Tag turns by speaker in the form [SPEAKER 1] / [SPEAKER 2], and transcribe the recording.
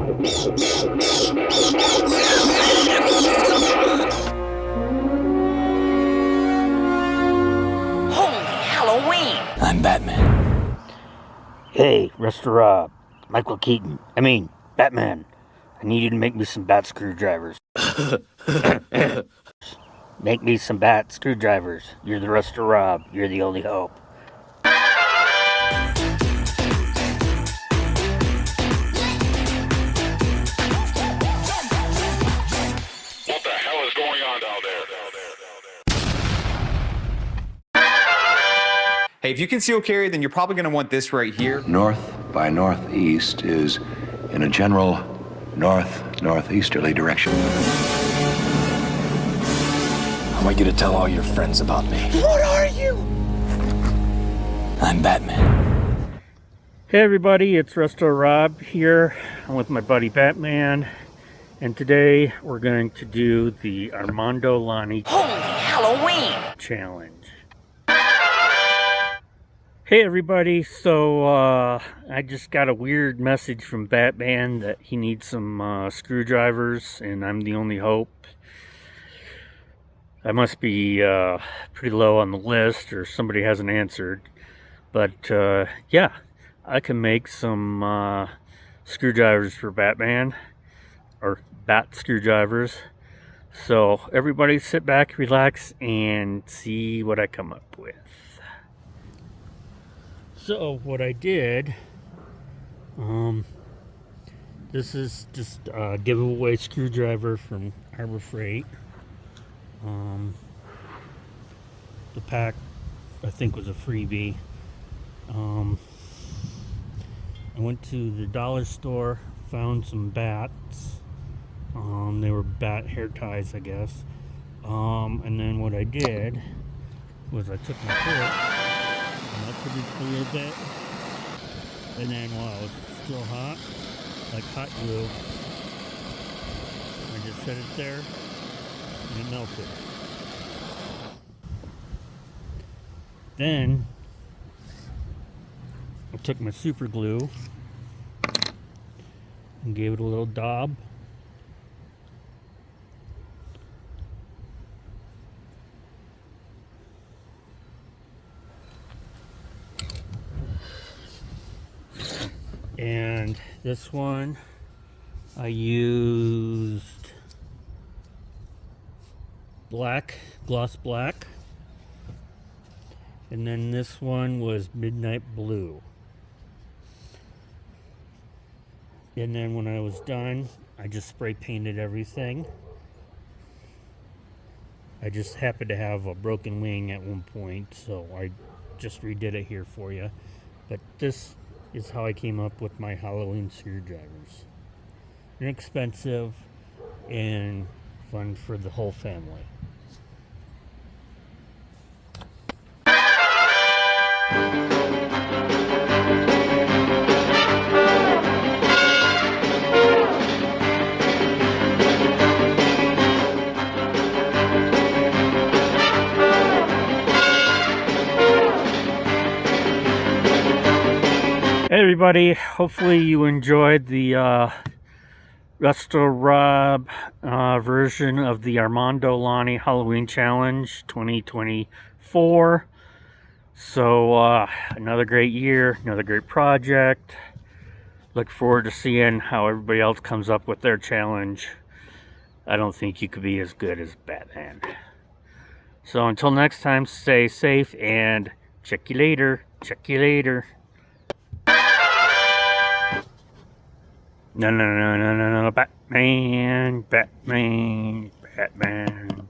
[SPEAKER 1] Holy Halloween!
[SPEAKER 2] I'm Batman.
[SPEAKER 3] Hey, Resto-Rob. Michael Keaton. Batman. I need you to make me some bat screwdrivers. Make me some bat screwdrivers. You're the Resto-Rob. You're the only hope.
[SPEAKER 4] What the hell is going on down there?
[SPEAKER 5] Hey, if you conceal carry, then you're probably going to want this right here.
[SPEAKER 6] North by northeast is in a general north-northeasterly direction.
[SPEAKER 2] I want you to tell all your friends about me.
[SPEAKER 1] What are you?
[SPEAKER 2] I'm Batman.
[SPEAKER 3] Hey everybody, it's Resto-Rob here. I'm with my buddy Batman. And today we're going to do the Armando Loni
[SPEAKER 1] Holy Halloween!
[SPEAKER 3] challenge. Hey everybody, so I just got a weird message from Batman that he needs some screwdrivers and I'm the only hope. I must be pretty low on the list or somebody hasn't answered. But yeah, I can make some screwdrivers for Batman, or bat screwdrivers. So everybody sit back, relax, and see what I come up with. So what I did, this is just a giveaway screwdriver from Harbor Freight. The pack, I think, was a freebie. I went to the dollar store, found some bats. They were bat hair ties, I guess. And then what I did was I took my foot, and I put it a little bit, and then while it was still hot, like hot glue, I just set it there, and it melted. Then I took my super glue and gave it a little daub. And this one I used gloss black, and then this one was midnight blue. And then when I was done, I just spray painted everything. I just happened to have a broken wing at one point, so I just redid it here for you. But this is how I came up with my Halloween screwdrivers. Inexpensive and fun for the whole family. Hey everybody, hopefully you enjoyed the Resto-Rob version of the Armando Loni Halloween Challenge 2024. So another great year, another great project. Look forward to seeing how everybody else comes up with their challenge. I don't think you could be as good as Batman. So until next time, stay safe and check you later. Check you later. No, Batman, Batman, Batman.